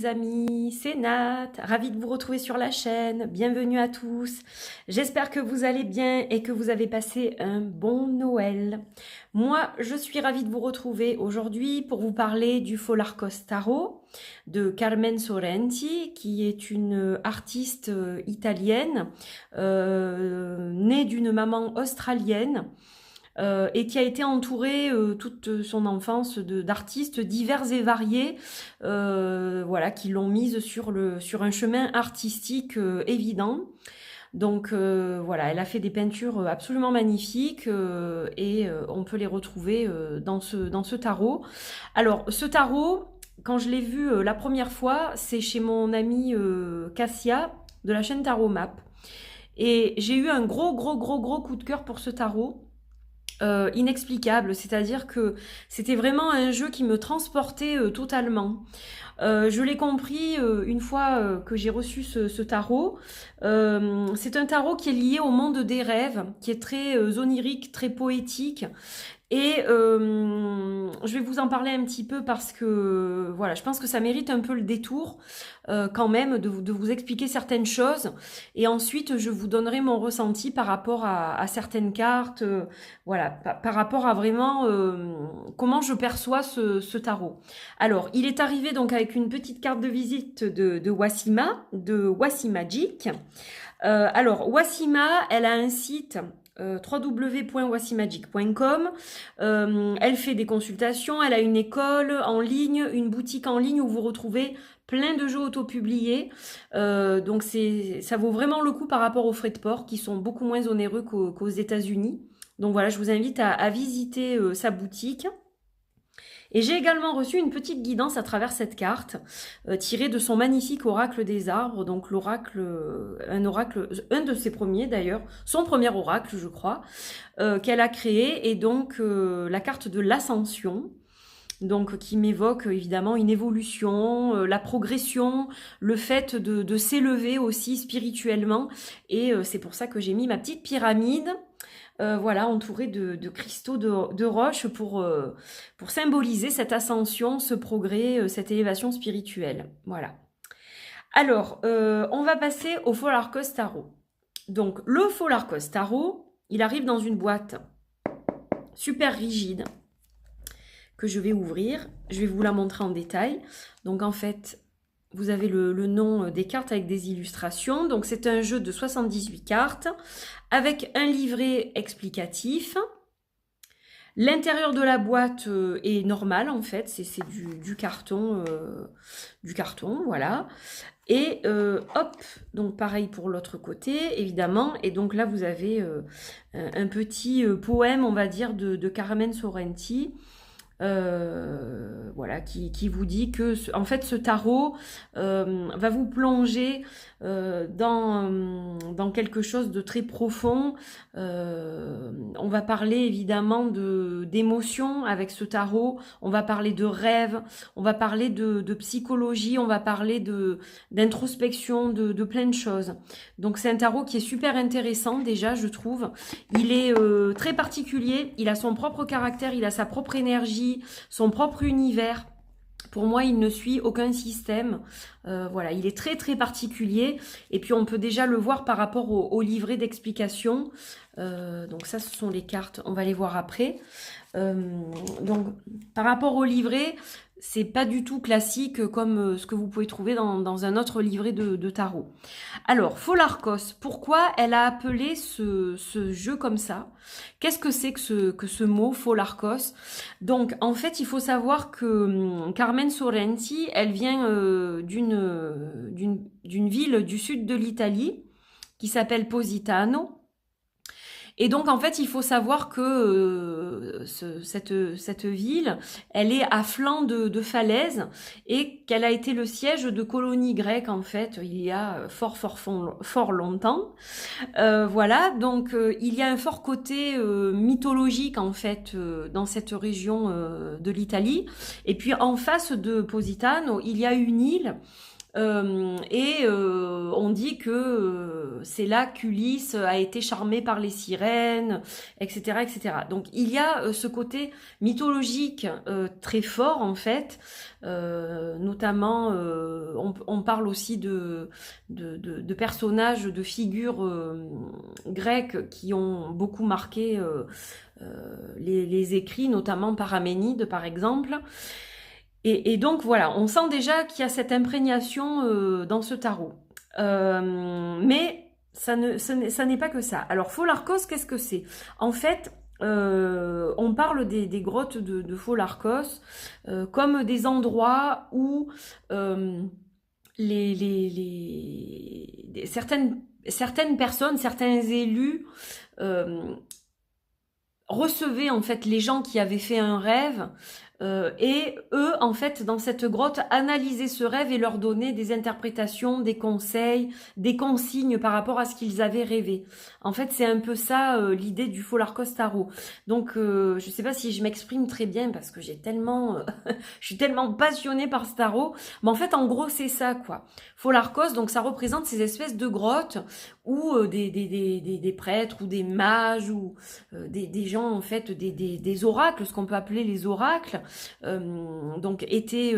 les amis, c'est Nat, ravie de vous retrouver sur la chaîne, bienvenue à tous. J'espère que vous allez bien et que vous avez passé un bon Noël. Moi, je suis ravie de vous retrouver aujourd'hui pour vous parler du Follarkos Tarot de Carmen Sorrenti, qui est une artiste italienne, née d'une maman australienne. Et qui a été entourée toute son enfance d'artistes divers et variés, voilà, qui l'ont mise sur un chemin artistique évident. Donc voilà, elle a fait des peintures absolument magnifiques et on peut les retrouver dans ce tarot. Alors ce tarot, quand je l'ai vu la première fois, c'est chez mon amie Cassia de la chaîne Tarot Map. Et j'ai eu un gros coup de cœur pour ce tarot. Inexplicable, c'est-à-dire que c'était vraiment un jeu qui me transportait totalement. Je l'ai compris une fois que j'ai reçu ce tarot. C'est un tarot qui est lié au monde des rêves, qui est très onirique, très poétique. Et je vais vous en parler un petit peu parce que voilà, je pense que ça mérite un peu le détour quand même de vous expliquer certaines choses. Et ensuite, je vous donnerai mon ressenti par rapport à certaines cartes, voilà, par rapport à vraiment comment je perçois ce tarot. Alors, il est arrivé donc avec une petite carte de visite de Wassima, de Wassimagic. Alors, Wassima, elle a un site www.wassimagic.com. Elle fait des consultations, elle a une école en ligne, une boutique en ligne où vous retrouvez plein de jeux auto-publiés. Donc ça vaut vraiment le coup par rapport aux frais de port qui sont beaucoup moins onéreux qu'aux États-Unis. Donc voilà, je vous invite à visiter sa boutique. Et j'ai également reçu une petite guidance à travers cette carte, tirée de son magnifique oracle des arbres, donc l'oracle, un de ses premiers d'ailleurs, son premier oracle je crois, qu'elle a créé, et donc la carte de l'ascension, donc qui m'évoque évidemment une évolution, la progression, le fait de s'élever aussi spirituellement, et c'est pour ça que j'ai mis ma petite pyramide. Voilà, entourée de cristaux de roche pour symboliser cette ascension, ce progrès, cette élévation spirituelle. Voilà. Alors, on va passer au Follarkos Tarot. Donc, le Follarkos Tarot, il arrive dans une boîte super rigide que je vais ouvrir. Je vais vous la montrer en détail. Donc, en fait, vous avez le nom des cartes avec des illustrations. Donc, c'est un jeu de 78 cartes avec un livret explicatif. L'intérieur de la boîte est normal, en fait. C'est du carton, voilà. Et hop, donc pareil pour l'autre côté, évidemment. Et donc là, vous avez un petit poème, on va dire, de Carmen Sorrenti. Voilà, qui vous dit que en fait ce tarot va vous plonger dans quelque chose de très profond. On va parler évidemment d'émotions avec ce tarot, on va parler de rêves, on va parler de psychologie, on va parler d'introspection, de plein de choses. Donc c'est un tarot qui est super intéressant déjà, je trouve. Il est très particulier, il a son propre caractère, il a sa propre énergie, son propre univers. Pour moi, il ne suit aucun système. Voilà, il est très particulier. Et puis, on peut déjà le voir par rapport au livret d'explication. Donc ça, ce sont les cartes. On va les voir après. Donc, par rapport au livret, c'est pas du tout classique comme ce que vous pouvez trouver dans un autre livret de tarot. Alors, Follarkos, pourquoi elle a appelé ce jeu comme ça? Qu'est-ce que c'est que ce mot Follarkos? Donc, en fait, il faut savoir que Carmen Sorrenti, elle vient d'une ville du sud de l'Italie qui s'appelle Positano. Et donc, en fait, il faut savoir que cette ville, elle est à flanc de falaise et qu'elle a été le siège de colonies grecques, en fait, il y a fort longtemps. Voilà, donc il y a un fort côté mythologique, en fait, dans cette région de l'Italie. Et puis, en face de Positano, il y a une île On dit que c'est là qu'Ulysse a été charmé par les sirènes, etc., etc. Donc il y a ce côté mythologique très fort en fait, notamment on parle aussi de personnages, de figures grecques qui ont beaucoup marqué les écrits, notamment Paraménide par exemple. Et donc voilà, on sent déjà qu'il y a cette imprégnation dans ce tarot. Mais ça n'est pas que ça. Alors Pholarkos, qu'est-ce que c'est? En fait, on parle des grottes de Pholarkos comme des endroits où certaines personnes, certains élus recevaient en fait les gens qui avaient fait un rêve et eux, en fait, dans cette grotte, analysaient ce rêve et leur donnaient des interprétations, des conseils, des consignes par rapport à ce qu'ils avaient rêvé. En fait, c'est un peu ça l'idée du Pholarkos Tarot. Donc, je ne sais pas si je m'exprime très bien parce que j'ai tellement, je suis tellement passionnée par ce tarot. Mais en fait, en gros, c'est ça, quoi. Pholarkos, donc ça représente ces espèces de grottes où des prêtres ou des mages ou des gens, en fait, des oracles, ce qu'on peut appeler les oracles, donc étaient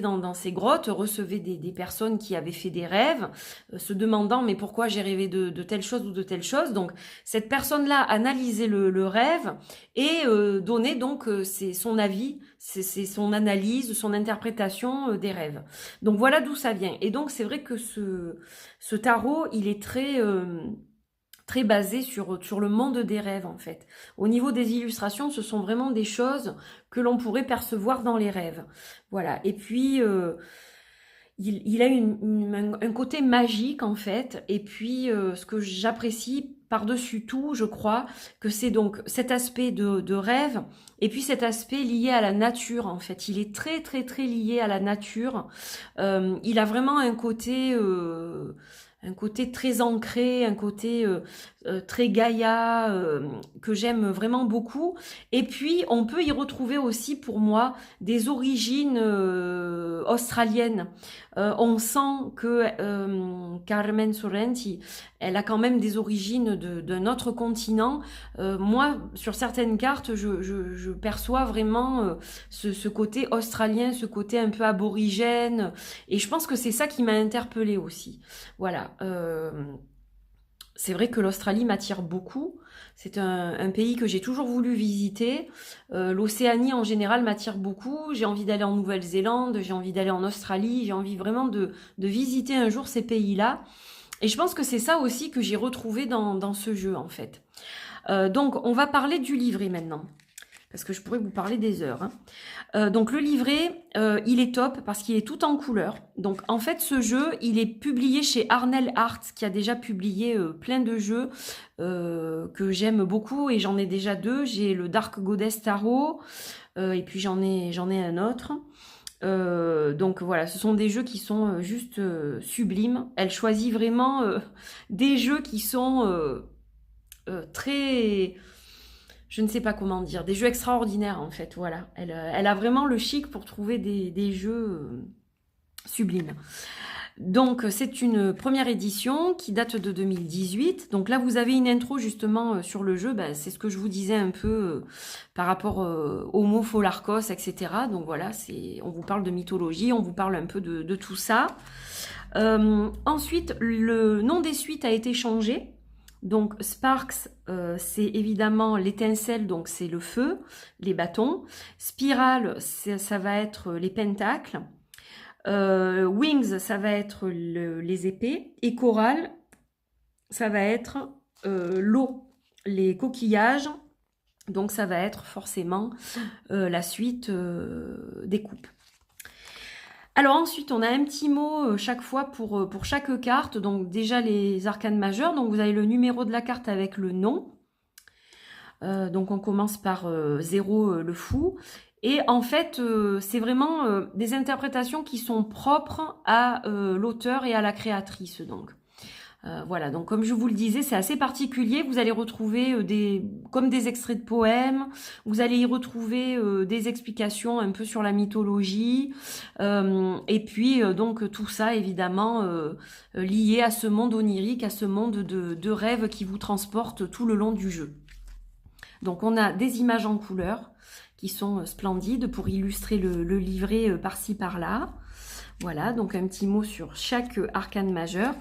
dans ces grottes, recevaient des personnes qui avaient fait des rêves, se demandant mais pourquoi j'ai rêvé de telle chose ou de telle chose. Donc cette personne-là analysait le rêve et donnait donc son avis, c'est son analyse, son interprétation des rêves. Donc voilà d'où ça vient. Et donc c'est vrai que ce tarot, il est très basé sur le monde des rêves en fait. Au niveau des illustrations, ce sont vraiment des choses que l'on pourrait percevoir dans les rêves. Voilà. Et puis il a un côté magique en fait. Et puis ce que j'apprécie par-dessus tout, je crois, que c'est donc cet aspect de rêve et puis cet aspect lié à la nature en fait. Il est très très très lié à la nature. Il a vraiment un côté très ancré, un côté très Gaïa que j'aime vraiment beaucoup. Et puis, on peut y retrouver aussi pour moi des origines australiennes. On sent que Carmen Sorrenti, elle a quand même des origines d'un autre continent. Moi, sur certaines cartes, je perçois vraiment ce côté australien, ce côté un peu aborigène. Et je pense que c'est ça qui m'a interpellée aussi. Voilà. C'est vrai que l'Australie m'attire beaucoup. C'est un pays que j'ai toujours voulu visiter. L'Océanie en général m'attire beaucoup. J'ai envie d'aller en Nouvelle-Zélande, j'ai envie d'aller en Australie, j'ai envie vraiment de visiter un jour ces pays-là. Et je pense que c'est ça aussi que j'ai retrouvé dans ce jeu en fait. Donc on va parler du livret maintenant. Parce que je pourrais vous parler des heures. Hein. Donc le livret, il est top parce qu'il est tout en couleur. Donc en fait ce jeu, il est publié chez Arnell Art, qui a déjà publié plein de jeux que j'aime beaucoup et j'en ai déjà deux. J'ai le Dark Goddess Tarot et puis j'en ai un autre. Donc voilà, ce sont des jeux qui sont juste sublimes. Elle choisit vraiment des jeux qui sont très... Je ne sais pas comment dire, des jeux extraordinaires en fait, voilà. Elle a vraiment le chic pour trouver des jeux sublimes. Donc c'est une première édition qui date de 2018. Donc là vous avez une intro justement sur le jeu, ben, c'est ce que je vous disais un peu par rapport au mot Pholarkos, etc. Donc voilà, on vous parle de mythologie, on vous parle un peu de tout ça. Ensuite, le nom des suites a été changé. Donc Sparks, c'est évidemment l'étincelle, donc c'est le feu, les bâtons. Spirale, ça va être les pentacles. Wings, ça va être les épées. Et Coral, ça va être l'eau, les coquillages. Donc ça va être forcément la suite des coupes. Alors ensuite, on a un petit mot chaque fois pour chaque carte. Donc déjà les arcanes majeures. Donc vous avez le numéro de la carte avec le nom. Donc on commence par 0, le fou. Et en fait, c'est vraiment des interprétations qui sont propres à l'auteur et à la créatrice. Donc. Voilà, donc comme je vous le disais, c'est assez particulier. Vous allez retrouver comme des extraits de poèmes, vous allez y retrouver des explications un peu sur la mythologie, et puis donc tout ça évidemment lié à ce monde onirique, à ce monde de rêves qui vous transporte tout le long du jeu. Donc on a des images en couleur qui sont splendides pour illustrer le livret par-ci par-là. Voilà, donc un petit mot sur chaque arcane majeur.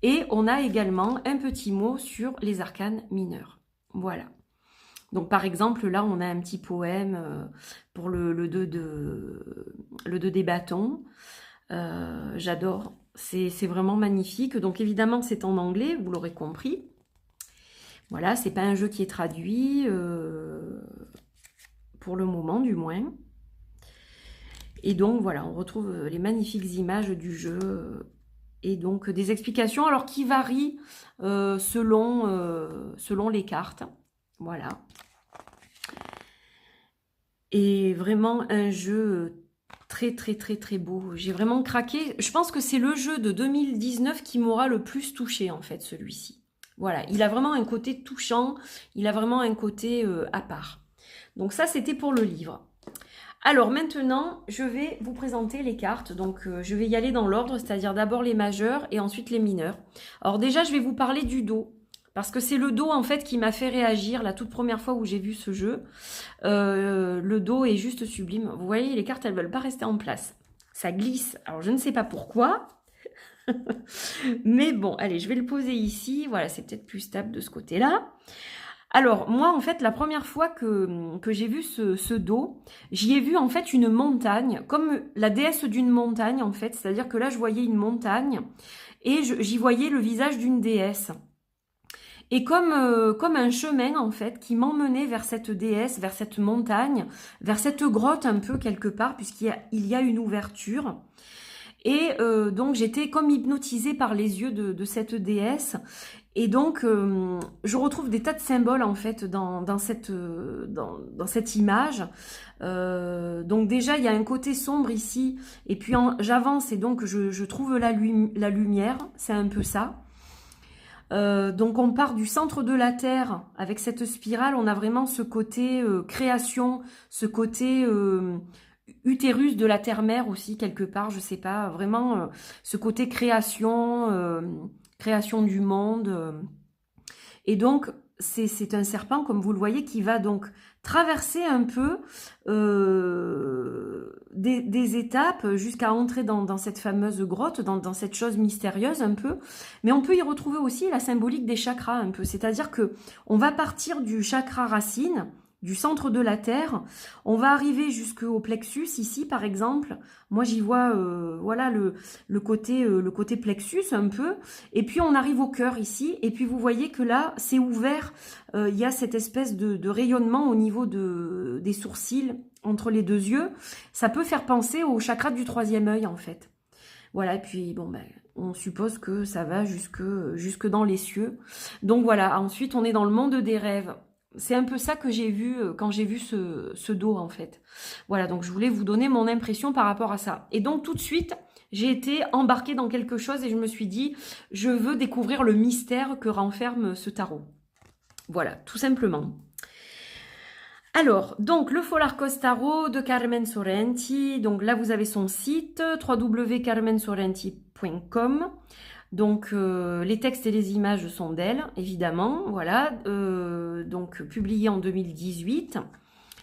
Et on a également un petit mot sur les arcanes mineurs. Voilà. Donc par exemple, là, on a un petit poème pour le 2 des bâtons. J'adore. C'est vraiment magnifique. Donc évidemment, c'est en anglais, vous l'aurez compris. Voilà, c'est pas un jeu qui est traduit, pour le moment du moins. Et donc voilà, on retrouve les magnifiques images du jeu et donc des explications alors qui varient selon les cartes. Voilà. Et vraiment un jeu très très très très beau. J'ai vraiment craqué. Je pense que c'est le jeu de 2019 qui m'aura le plus touché en fait, celui-ci. Voilà, il a vraiment un côté touchant, il a vraiment un côté à part. Donc ça, c'était pour le livre. Alors maintenant, je vais vous présenter les cartes. Donc je vais y aller dans l'ordre, c'est-à-dire d'abord les majeurs et ensuite les mineurs. Alors déjà, je vais vous parler du dos. Parce que c'est le dos en fait qui m'a fait réagir la toute première fois où j'ai vu ce jeu. Le dos est juste sublime. Vous voyez, les cartes, elles ne veulent pas rester en place. Ça glisse. Alors je ne sais pas pourquoi. Mais bon, allez, je vais le poser ici. Voilà, c'est peut-être plus stable de ce côté-là. Alors, moi, en fait, la première fois que j'ai vu ce dos, j'y ai vu, en fait, une montagne, comme la déesse d'une montagne, en fait. C'est-à-dire que là, je voyais une montagne et j'y voyais le visage d'une déesse. Et comme un chemin, en fait, qui m'emmenait vers cette déesse, vers cette montagne, vers cette grotte un peu quelque part, puisqu'il y a une ouverture. Et donc, j'étais comme hypnotisée par les yeux de cette déesse. Et donc, je retrouve des tas de symboles, en fait, dans cette image. Donc déjà, il y a un côté sombre ici. Et puis, j'avance et donc, je trouve la lumière. C'est un peu ça. Donc, on part du centre de la Terre avec cette spirale. On a vraiment ce côté création, ce côté utérus de la terre-mère aussi, quelque part. Je sais pas, vraiment ce côté création... création du monde. Et donc, c'est un serpent, comme vous le voyez, qui va donc traverser un peu des étapes jusqu'à entrer dans cette fameuse grotte, dans cette chose mystérieuse un peu. Mais on peut y retrouver aussi la symbolique des chakras un peu. C'est-à-dire que on va partir du chakra racine, du centre de la Terre, on va arriver jusqu'au plexus ici par exemple. Moi j'y vois voilà le côté plexus un peu, et puis on arrive au cœur ici, et puis vous voyez que là c'est ouvert, il y a cette espèce de rayonnement au niveau des sourcils entre les deux yeux. Ça peut faire penser au chakra du troisième œil en fait. Voilà, et puis bon ben on suppose que ça va jusque dans les cieux. Donc voilà, ensuite on est dans le monde des rêves. C'est un peu ça que j'ai vu quand j'ai vu ce dos en fait. Voilà, donc je voulais vous donner mon impression par rapport à ça. Et donc tout de suite, j'ai été embarquée dans quelque chose et je me suis dit, je veux découvrir le mystère que renferme ce tarot. Voilà, tout simplement. Alors, donc le Folarcos Tarot de Carmen Sorrenti. Donc là, vous avez son site, www.carmensorrenti.com. Donc les textes et les images sont d'elle, évidemment, voilà, donc publié en 2018.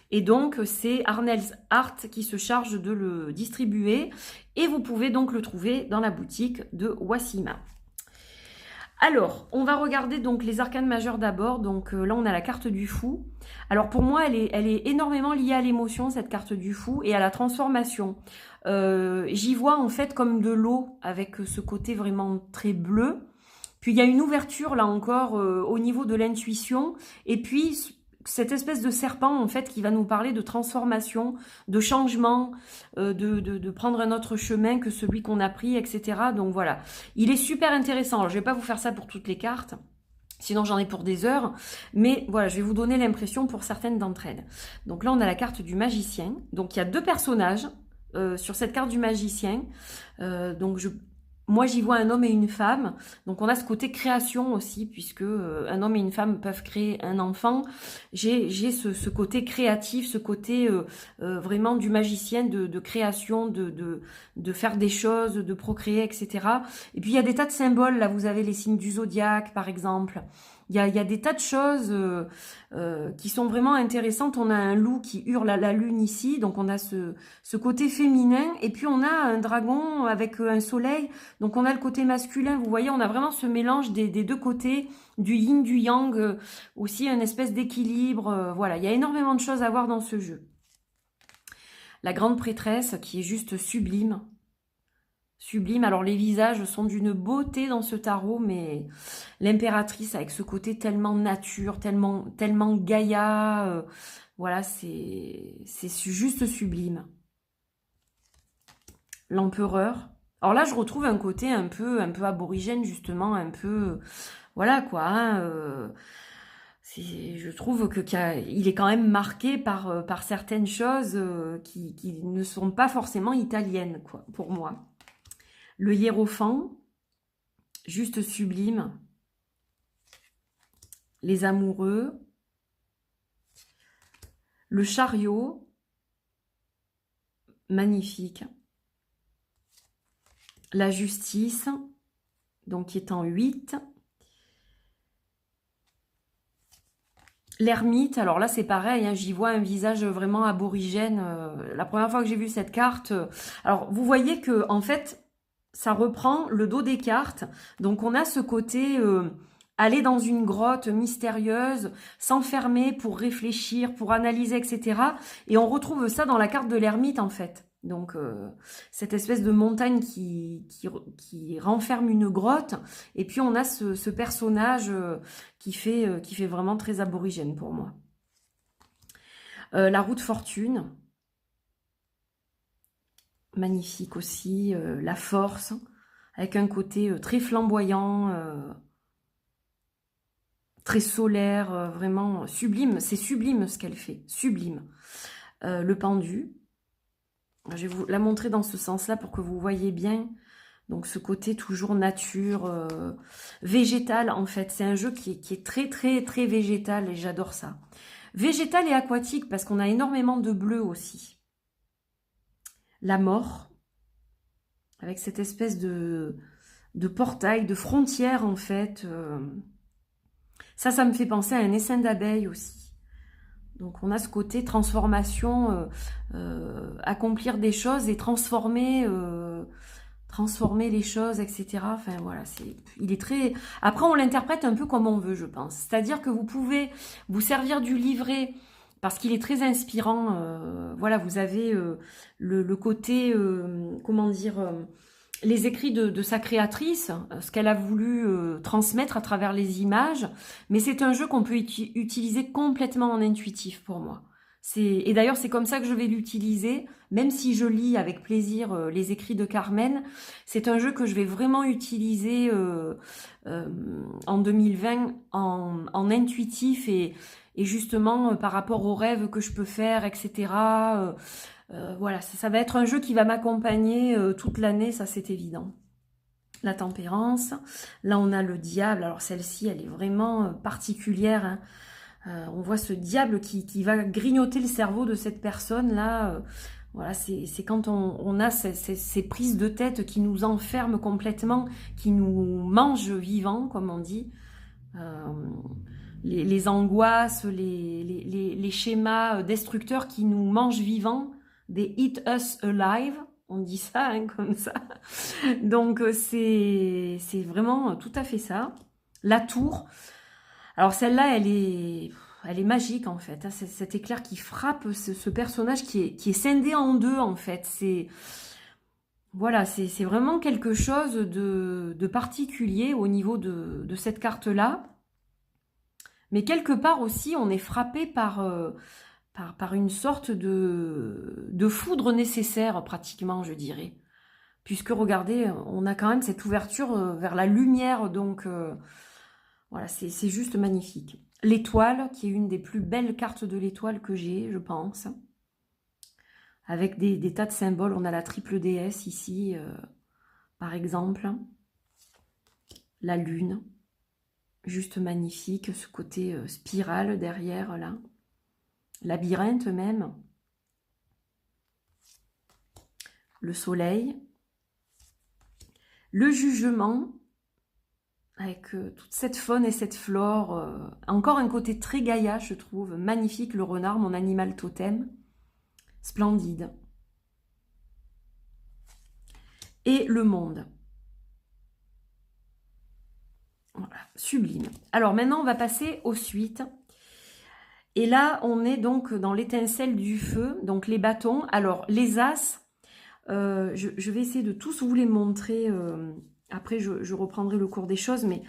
Et donc c'est Arnels Art qui se charge de le distribuer et vous pouvez donc le trouver dans la boutique de Wassima. Alors, on va regarder donc les arcanes majeures d'abord. Donc là, on a la carte du fou. Alors pour moi, elle est énormément liée à l'émotion, cette carte du fou, et à la transformation. J'y vois en fait comme de l'eau avec ce côté vraiment très bleu. Puis il y a une ouverture là encore au niveau de l'intuition. Et puis cette espèce de serpent en fait qui va nous parler de transformation, de changement, de prendre un autre chemin que celui qu'on a pris, etc. Donc voilà, il est super intéressant. Alors, je vais pas vous faire ça pour toutes les cartes, sinon j'en ai pour des heures, mais voilà, je vais vous donner l'impression pour certaines d'entre elles. Donc là, on a la carte du magicien. Donc il y a deux personnages sur cette carte du magicien. Donc moi, j'y vois un homme et une femme. Donc, on a ce côté création aussi, puisque un homme et une femme peuvent créer un enfant. J'ai ce côté créatif, ce côté vraiment du magicien, de création, de faire des choses, de procréer, etc. Et puis, il y a des tas de symboles. Là, vous avez les signes du zodiaque, par exemple. Il y a des tas de choses qui sont vraiment intéressantes. On a un loup qui hurle à la lune ici, donc on a ce côté féminin. Et puis, on a un dragon avec un soleil. Donc on a le côté masculin, vous voyez, on a vraiment ce mélange des deux côtés, du yin, du yang, aussi une espèce d'équilibre. Voilà, il y a énormément de choses à voir dans ce jeu. La grande prêtresse qui est juste sublime. Sublime, alors les visages sont d'une beauté dans ce tarot, mais l'impératrice avec ce côté tellement nature, tellement Gaïa, voilà, c'est juste sublime. L'empereur. Alors là, je retrouve un côté un peu aborigène, justement, un peu, voilà quoi. Hein, je trouve qu'il est quand même marqué par certaines choses qui ne sont pas forcément italiennes, quoi, pour moi. Le hiérophant, juste sublime. Les amoureux. Le chariot, magnifique. La justice, donc qui est en 8. L'ermite, alors là c'est pareil, hein, j'y vois un visage vraiment aborigène. La première fois que j'ai vu cette carte, alors vous voyez que en fait ça reprend le dos des cartes. Donc on a ce côté aller dans une grotte mystérieuse, s'enfermer pour réfléchir, pour analyser, etc. Et on retrouve ça dans la carte de l'ermite en fait. Donc cette espèce de montagne qui renferme une grotte. Et puis on a ce personnage qui fait vraiment très aborigène pour moi. La roue de fortune. Magnifique aussi. La force. Avec un côté très flamboyant. Très solaire. Vraiment sublime. C'est sublime ce qu'elle fait. Sublime. Le pendu. Je vais vous la montrer dans ce sens-là pour que vous voyez bien. Donc ce côté toujours nature, végétal en fait. C'est un jeu qui est très très très végétal et j'adore ça. Végétal et aquatique parce qu'on a énormément de bleu aussi. La mort, avec cette espèce de portail, de frontière en fait. Ça me fait penser à un essaim d'abeilles aussi. Donc on a ce côté transformation, accomplir des choses et transformer les choses, etc. Enfin voilà, il est très... Après on l'interprète un peu comme on veut, je pense. C'est-à-dire que vous pouvez vous servir du livret parce qu'il est très inspirant. Voilà, vous avez le côté, comment dire... les écrits de sa créatrice, ce qu'elle a voulu transmettre à travers les images, mais c'est un jeu qu'on peut utiliser complètement en intuitif pour moi. Et d'ailleurs, c'est comme ça que je vais l'utiliser, même si je lis avec plaisir les écrits de Carmen. C'est un jeu que je vais vraiment utiliser en 2020 en intuitif et justement par rapport aux rêves que je peux faire, etc. Voilà, ça va être un jeu qui va m'accompagner toute l'année, ça c'est évident. La tempérance, là on a le diable, alors celle-ci elle est vraiment particulière, hein. On voit ce diable qui va grignoter le cerveau de cette personne-là. Voilà, c'est quand on a ces prises de tête qui nous enferment complètement, qui nous mangent vivants, comme on dit. Les angoisses, les schémas destructeurs qui nous mangent vivants, des eat us alive, on dit ça hein, comme ça. Donc c'est vraiment tout à fait ça. La tour, alors celle-là elle est magique en fait. C'est cet éclair qui frappe ce personnage qui est scindé en deux en fait. Voilà, c'est vraiment quelque chose de particulier au niveau de cette carte-là. Mais quelque part aussi, on est frappé par une sorte de foudre nécessaire, pratiquement, je dirais. Puisque, regardez, on a quand même cette ouverture vers la lumière, donc voilà, c'est juste magnifique. L'étoile, qui est une des plus belles cartes de l'étoile que j'ai, je pense. Avec des tas de symboles, on a la triple déesse ici, par exemple. La lune, juste magnifique, ce côté spirale derrière, là. Labyrinthe même. Le soleil. Le jugement, avec toute cette faune et cette flore. Encore un côté très Gaïa, je trouve. Magnifique, le renard, mon animal totem. Splendide. Et le monde. Voilà, sublime. Alors maintenant, on va passer aux suites. Et là, on est donc dans l'étincelle du feu, donc les bâtons. Alors, les as, je vais essayer de tous vous les montrer. Après, je reprendrai le cours des choses, mais...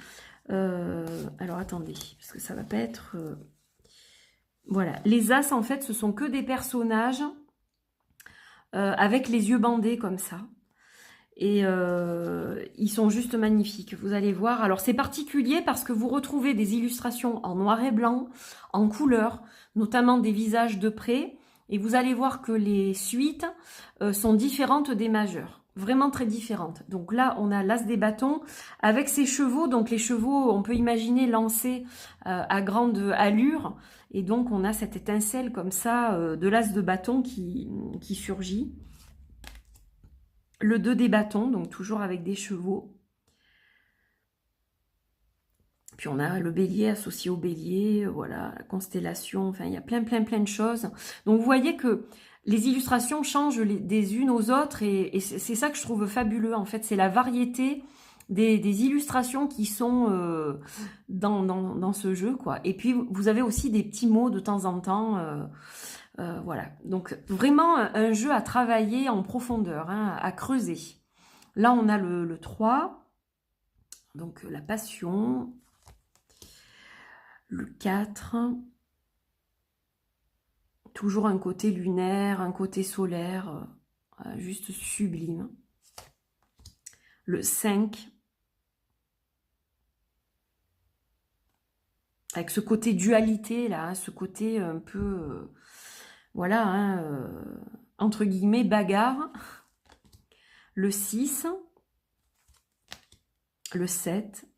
alors, attendez, parce que ça va pas être... Voilà, les as, en fait, ce sont que des personnages avec les yeux bandés, comme ça. Et ils sont juste magnifiques, vous allez voir. Alors c'est particulier parce que vous retrouvez des illustrations en noir et blanc, en couleur, notamment des visages de près. Et vous allez voir que les suites sont différentes des majeures, vraiment très différentes. Donc là, on a l'as des bâtons avec ses chevaux. Donc les chevaux, on peut imaginer lancés à grande allure. Et donc on a cette étincelle comme ça de l'as de bâton qui surgit. Le 2 des bâtons, donc toujours avec des chevaux. Puis on a le bélier associé au bélier, voilà, la constellation, enfin il y a plein de choses. Donc vous voyez que les illustrations changent des unes aux autres et c'est ça que je trouve fabuleux en fait, c'est la variété des illustrations qui sont dans ce jeu, quoi. Et puis vous avez aussi des petits mots de temps en temps, voilà, donc vraiment un jeu à travailler en profondeur, hein, à creuser. Là, on a le 3, donc la passion. Le 4, toujours un côté lunaire, un côté solaire, juste sublime. Le 5, avec ce côté dualité, là, hein, ce côté un peu, voilà, hein, entre guillemets, bagarre. Le 6, le 7,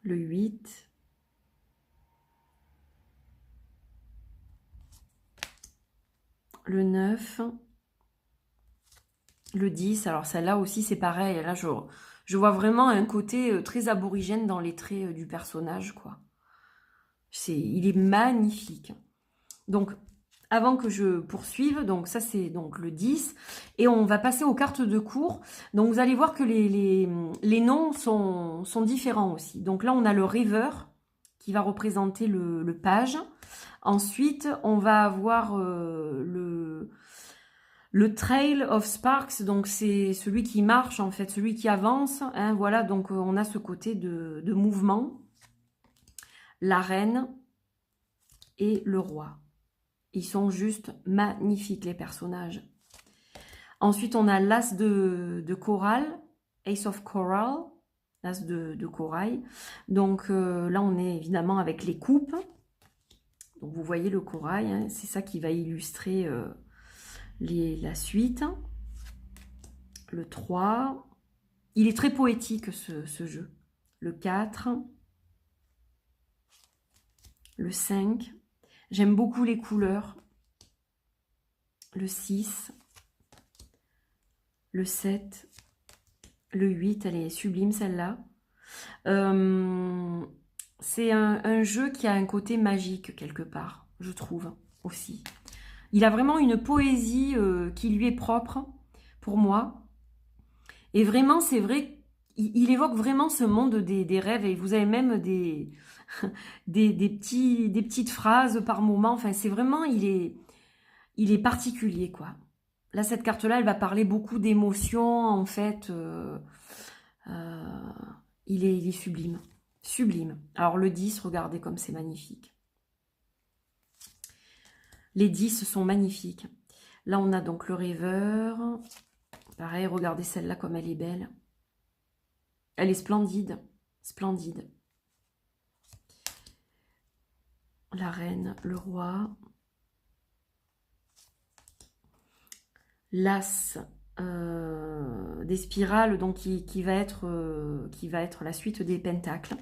le 8, le 9, le 10. Alors celle-là aussi, c'est pareil. Là, je vois vraiment un côté très aborigène dans les traits du personnage, quoi. Il est magnifique. Donc, avant que je poursuive, donc ça c'est donc le 10, et on va passer aux cartes de cours. Donc vous allez voir que les noms sont différents aussi. Donc là on a le rêveur qui va représenter le page. Ensuite on va avoir le Trail of Sparks, donc c'est celui qui marche en fait, celui qui avance, hein, voilà, donc on a ce côté de mouvement. La reine et le roi. Ils sont juste magnifiques, les personnages. Ensuite, on a l'as de corail, Ace of Coral, l'as de corail. Donc là, on est évidemment avec les coupes. Donc vous voyez le corail, hein, c'est ça qui va illustrer la suite. Le 3. Il est très poétique, ce jeu. Le 4. Le 5. J'aime beaucoup les couleurs. Le 6. Le 7. Le 8, elle est sublime celle-là. C'est un jeu qui a un côté magique quelque part, je trouve aussi. Il a vraiment une poésie qui lui est propre, pour moi. Et vraiment, c'est vrai, il évoque vraiment ce monde des rêves. Et vous avez même des petites phrases par moment. Enfin, c'est vraiment, il est particulier, quoi. Là, cette carte-là, elle va parler beaucoup d'émotions, en fait. Il est sublime. Sublime. Alors, le 10, regardez comme c'est magnifique. Les 10 sont magnifiques. Là, on a donc le rêveur. Pareil, regardez celle-là comme elle est belle. Elle est splendide. Splendide. La reine, le roi. l'As des spirales, donc qui va être la suite des pentacles.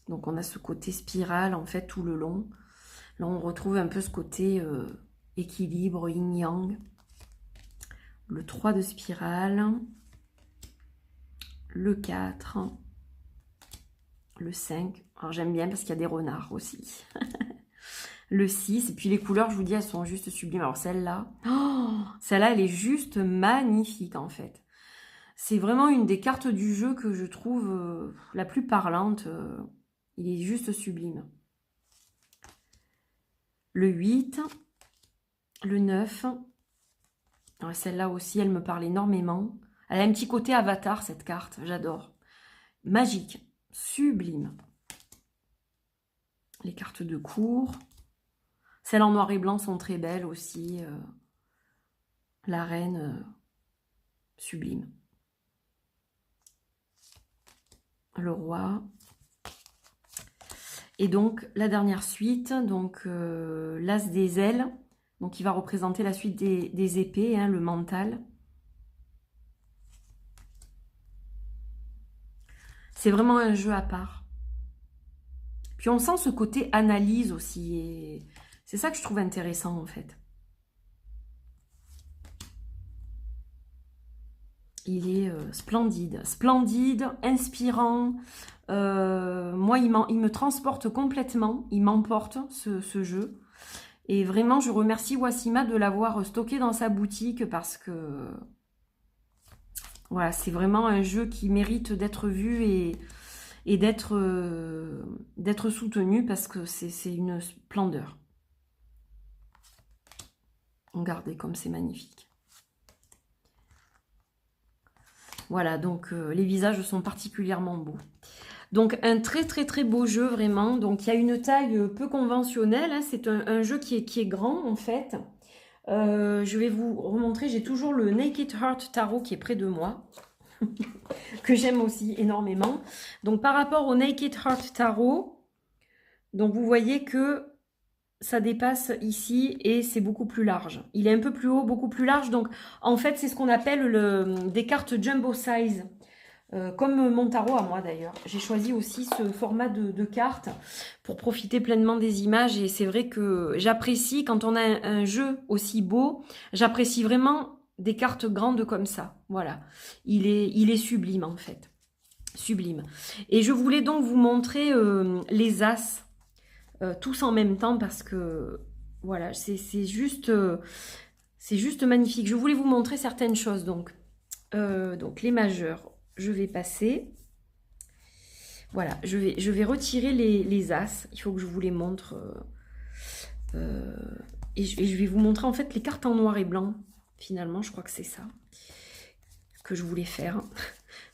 Donc on a ce côté spirale en fait tout le long. Là on retrouve un peu ce côté équilibre, yin-yang. Le 3 de spirale, le 4, le 5. Alors j'aime bien parce qu'il y a des renards aussi. Le 6, et puis les couleurs, je vous dis, elles sont juste sublimes. Alors celle-là, oh, celle-là, elle est juste magnifique en fait. C'est vraiment une des cartes du jeu que je trouve la plus parlante. Il est juste sublime. Le 8, le 9. Celle-là aussi, elle me parle énormément. Elle a un petit côté avatar, cette carte, j'adore. Magique, sublime. Les cartes de cour. Celles en noir et blanc sont très belles aussi. La reine, sublime. Le roi. Et donc, la dernière suite, donc l'as des ailes. Donc, il va représenter la suite des épées, hein, le mental. C'est vraiment un jeu à part. Puis, on sent ce côté analyse aussi. Et c'est ça que je trouve intéressant, en fait. Il est splendide. Splendide, inspirant. Moi, il me transporte complètement. Il m'emporte, ce jeu. Et vraiment, je remercie Wassima de l'avoir stocké dans sa boutique parce que voilà, c'est vraiment un jeu qui mérite d'être vu et d'être soutenu parce que c'est une splendeur. Regardez comme c'est magnifique. Voilà, donc les visages sont particulièrement beaux. Donc un très très très beau jeu vraiment. Donc il y a une taille peu conventionnelle, hein. C'est un jeu qui est grand en fait. Je vais vous remontrer, j'ai toujours le Naked Heart Tarot qui est près de moi. Que j'aime aussi énormément. Donc par rapport au Naked Heart Tarot, donc vous voyez que ça dépasse ici et c'est beaucoup plus large. Il est un peu plus haut, beaucoup plus large. Donc en fait c'est ce qu'on appelle des cartes jumbo size. Comme mon tarot à moi d'ailleurs. J'ai choisi aussi ce format de cartes pour profiter pleinement des images. Et c'est vrai que j'apprécie, quand on a un jeu aussi beau, j'apprécie vraiment des cartes grandes comme ça. Voilà, il est sublime en fait. Sublime. Et je voulais donc vous montrer les as, tous en même temps parce que voilà, c'est juste magnifique. Je voulais vous montrer certaines choses donc les majeurs. Je vais passer. Voilà, je vais retirer les as. Il faut que je vous les montre. Et je vais vous montrer en fait les cartes en noir et blanc. Finalement, je crois que c'est ça que je voulais faire.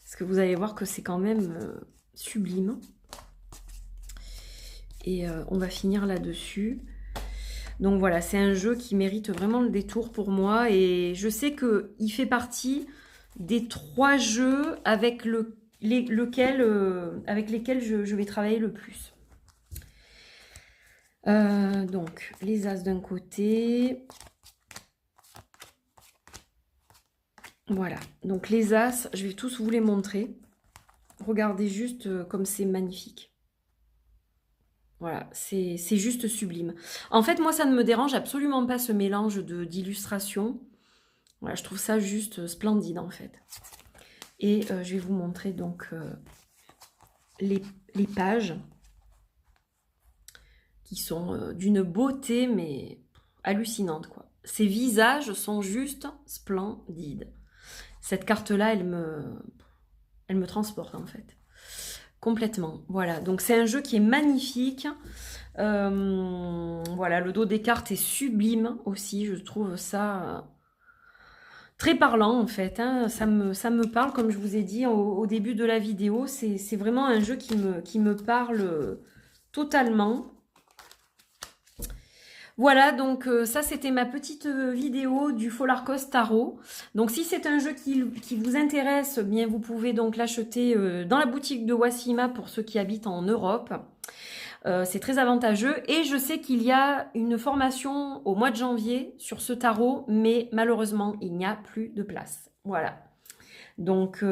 Parce que vous allez voir que c'est quand même sublime. Et on va finir là-dessus. Donc voilà, c'est un jeu qui mérite vraiment le détour pour moi. Et je sais qu'il fait partie des 3 jeux avec lesquels je vais travailler le plus. Donc, les as d'un côté. Voilà. Donc, les as, je vais tous vous les montrer. Regardez juste comme c'est magnifique. Voilà, c'est juste sublime. En fait, moi, ça ne me dérange absolument pas ce mélange d'illustrations. Voilà, je trouve ça juste splendide en fait. Et je vais vous montrer donc les pages qui sont d'une beauté mais hallucinante quoi. Ces visages sont juste splendides. Cette carte-là, elle me transporte en fait. Complètement. Voilà, donc c'est un jeu qui est magnifique. Voilà, le dos des cartes est sublime aussi. Je trouve ça très parlant en fait, hein. Ça me parle, comme je vous ai dit au début de la vidéo. C'est vraiment un jeu qui me parle totalement. Voilà, donc ça c'était ma petite vidéo du Follarkos Tarot. Donc si c'est un jeu qui vous intéresse, bien vous pouvez donc l'acheter dans la boutique de Wassima pour ceux qui habitent en Europe. C'est très avantageux et je sais qu'il y a une formation au mois de janvier sur ce tarot, mais malheureusement, il n'y a plus de place. Voilà. Donc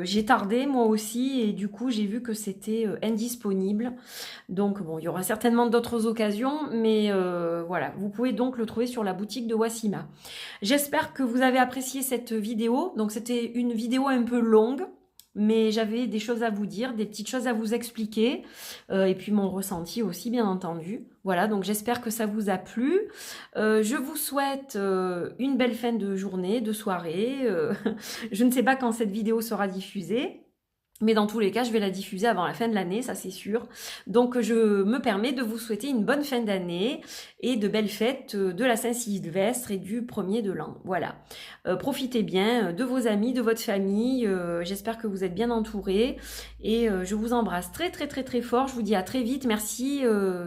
j'ai tardé moi aussi et du coup j'ai vu que c'était indisponible. Donc bon, il y aura certainement d'autres occasions, mais voilà, vous pouvez donc le trouver sur la boutique de Wassima. J'espère que vous avez apprécié cette vidéo. Donc c'était une vidéo un peu longue, mais j'avais des choses à vous dire, des petites choses à vous expliquer, et puis mon ressenti aussi, bien entendu. Voilà, donc j'espère que ça vous a plu. Je vous souhaite une belle fin de journée, de soirée. Je ne sais pas quand cette vidéo sera diffusée. Mais dans tous les cas, je vais la diffuser avant la fin de l'année, ça c'est sûr. Donc je me permets de vous souhaiter une bonne fin d'année et de belles fêtes de la Saint-Sylvestre et du 1er de l'an. Voilà. Profitez bien de vos amis, de votre famille. J'espère que vous êtes bien entourés. Et je vous embrasse très très très très fort. Je vous dis à très vite. Merci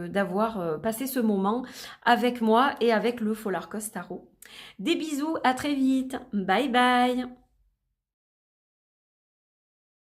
d'avoir passé ce moment avec moi et avec le Folarcos Tarot. Des bisous, à très vite. Bye bye.